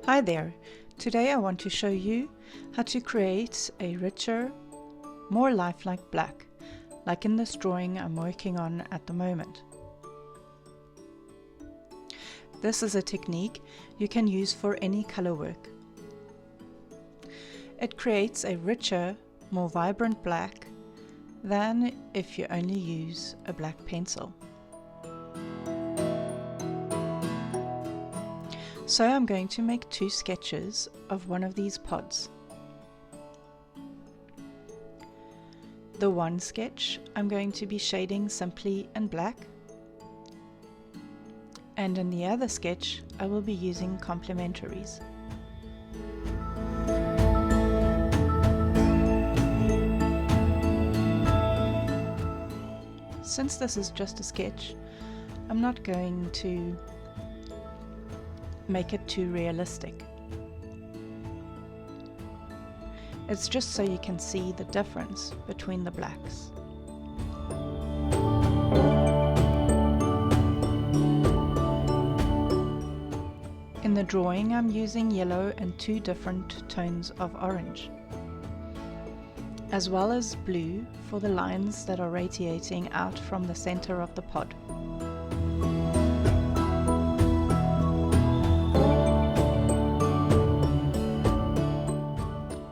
Hi there! Today I want to show you how to create a richer, more lifelike black, like in this drawing I'm working on at the moment. This is a technique you can use for any color work. It creates a richer, more vibrant black than if you only use a black pencil. So I'm going to make two sketches of one of these pods. The one sketch I'm going to be shading simply in black, and in the other sketch I will be using complementaries. Since this is just a sketch, I'm not going to make it too realistic. It's just so you can see the difference between the blacks. In the drawing I'm using yellow and two different tones of orange, as well as blue for the lines that are radiating out from the center of the pod.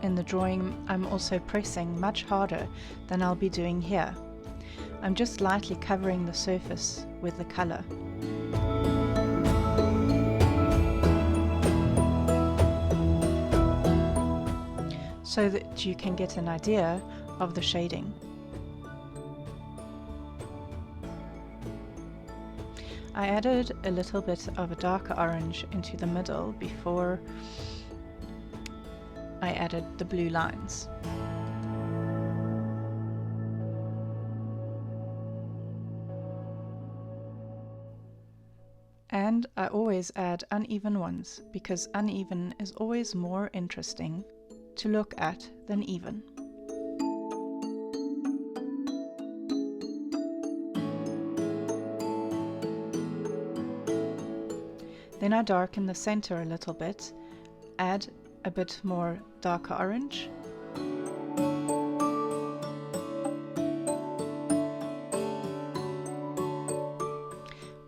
In the drawing I'm also pressing much harder than I'll be doing here. I'm just lightly covering the surface with the color. So that you can get an idea of the shading. I added a little bit of a darker orange into the middle before I added the blue lines. And I always add uneven ones, because uneven is always more interesting to look at than even. Then I darken the center a little bit, add a bit more darker orange,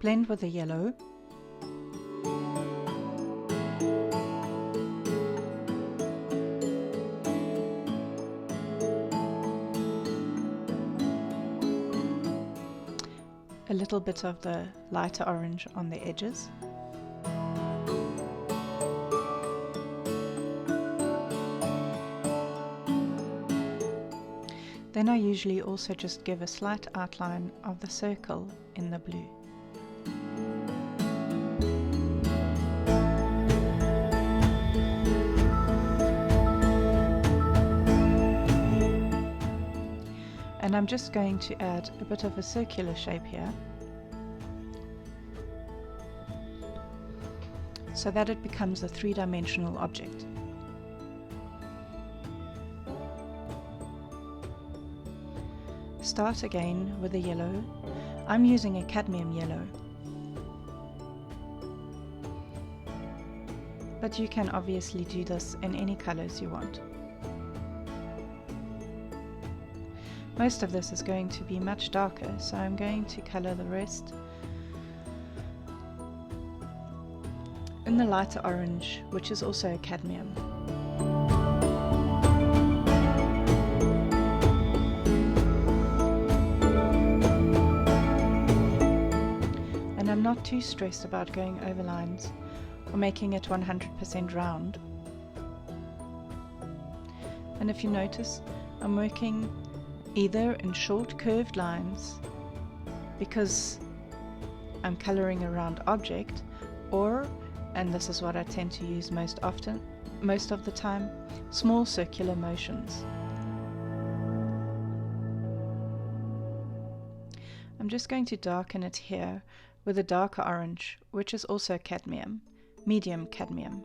blend with the yellow, a little bit of the lighter orange on the edges, then I usually also just give a slight outline of the circle in the blue. And I'm just going to add a bit of a circular shape here, so that it becomes a three-dimensional object. Start again with the yellow. I'm using a cadmium yellow, but you can obviously do this in any colors you want. Most of this is going to be much darker, so I'm going to color the rest in the lighter orange, which is also a cadmium. And I'm not too stressed about going over lines or making it 100% round. And if you notice, I'm working either in short curved lines because I'm coloring a round object, or, and this is what I tend to use most of the time, small circular motions. I'm just going to darken it here with a darker orange, which is also cadmium, medium cadmium.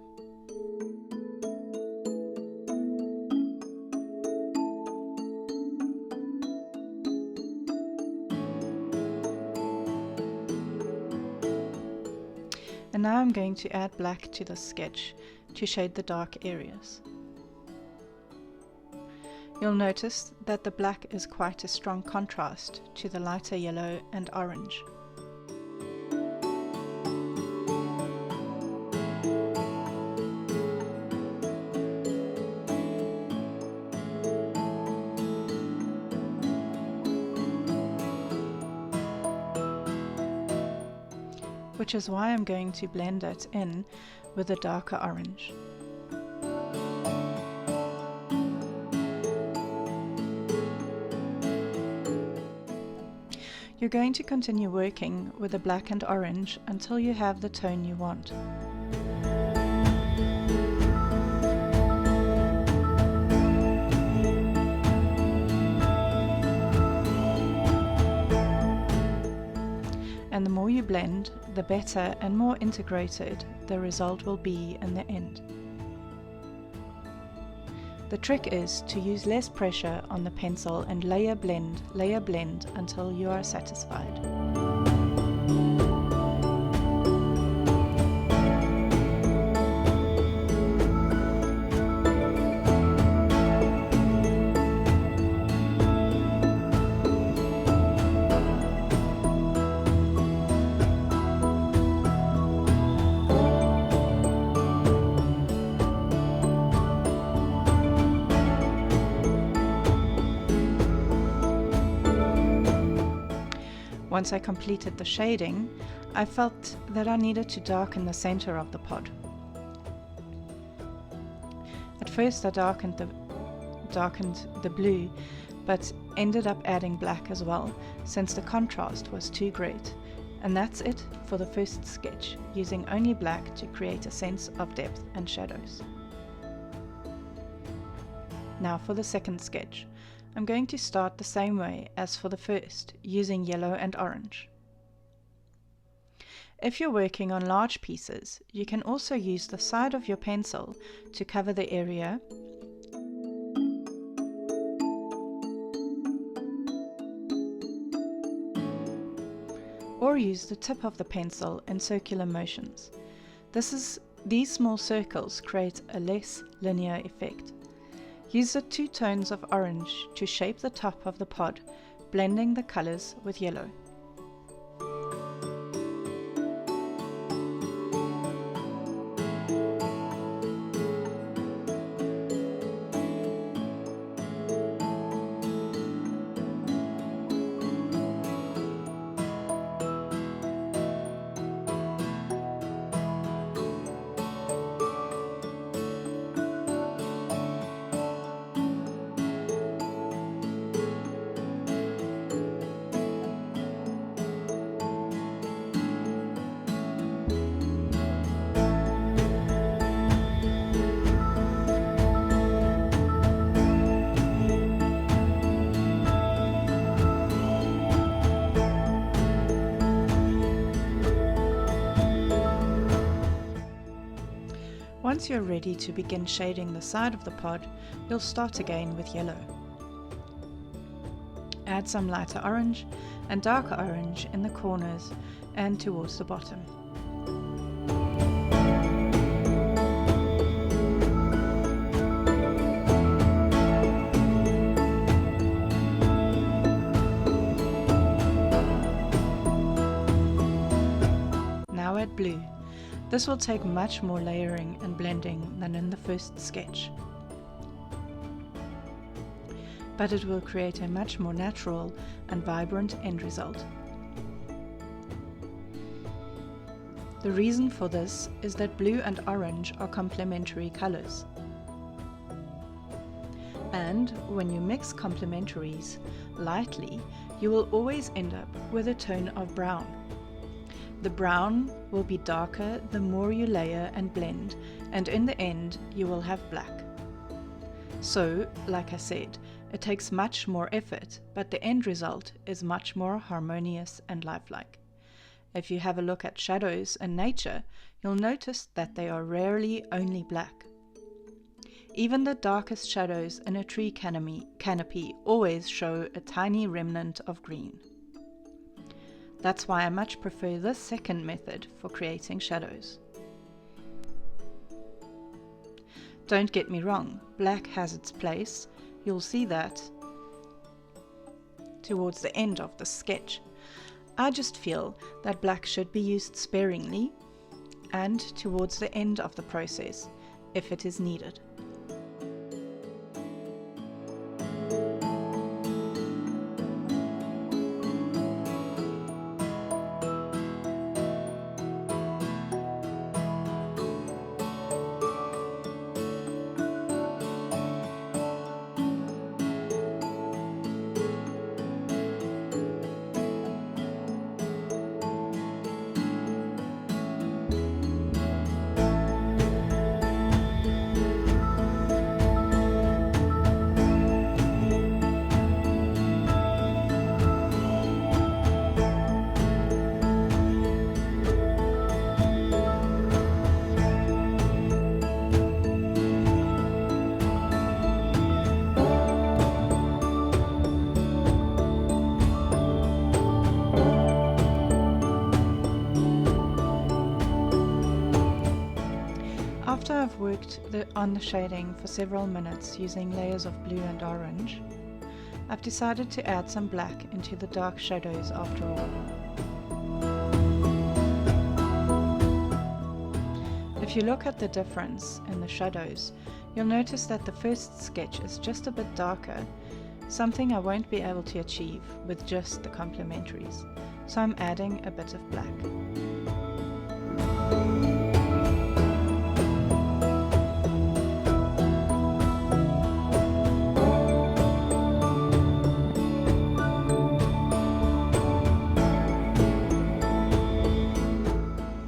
And now I'm going to add black to the sketch to shade the dark areas. You'll notice that the black is quite a strong contrast to the lighter yellow and orange. Which is why I'm going to blend it in with a darker orange. You're going to continue working with the black and orange until you have the tone you want. And the more you blend, the better and more integrated the result will be in the end. The trick is to use less pressure on the pencil and layer blend until you are satisfied. Once I completed the shading, I felt that I needed to darken the center of the pod. At first I darkened the blue, but ended up adding black as well, since the contrast was too great. And that's it for the first sketch, using only black to create a sense of depth and shadows. Now for the second sketch. I'm going to start the same way as for the first, using yellow and orange. If you're working on large pieces, you can also use the side of your pencil to cover the area or use the tip of the pencil in circular motions. These small circles create a less linear effect. Use the two tones of orange to shape the top of the pod, blending the colors with yellow. Once you're ready to begin shading the side of the pod, you'll start again with yellow. Add some lighter orange and darker orange in the corners and towards the bottom. Now add blue. This will take much more layering and blending than in the first sketch, but it will create a much more natural and vibrant end result. The reason for this is that blue and orange are complementary colors. And when you mix complementaries lightly, you will always end up with a tone of brown. The brown will be darker the more you layer and blend, and in the end you will have black. So, like I said, it takes much more effort, but the end result is much more harmonious and lifelike. If you have a look at shadows in nature, you'll notice that they are rarely only black. Even the darkest shadows in a tree canopy always show a tiny remnant of green. That's why I much prefer this second method for creating shadows. Don't get me wrong, black has its place. You'll see that towards the end of the sketch. I just feel that black should be used sparingly and towards the end of the process if it is needed. After I've worked on the shading for several minutes using layers of blue and orange, I've decided to add some black into the dark shadows after all. If you look at the difference in the shadows, you'll notice that the first sketch is just a bit darker, something I won't be able to achieve with just the complementaries, so I'm adding a bit of black.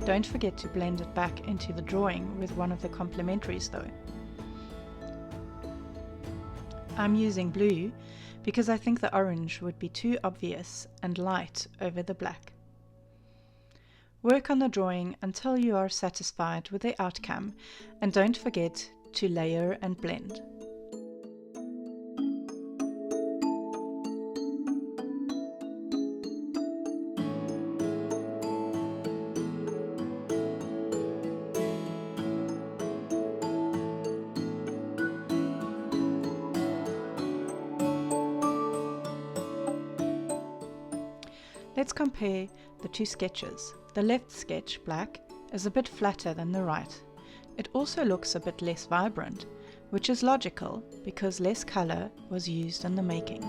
Don't forget to blend it back into the drawing with one of the complementaries though. I'm using blue because I think the orange would be too obvious and light over the black. Work on the drawing until you are satisfied with the outcome, and don't forget to layer and blend. Let's compare the two sketches. The left sketch, black, is a bit flatter than the right. It also looks a bit less vibrant, which is logical because less color was used in the making.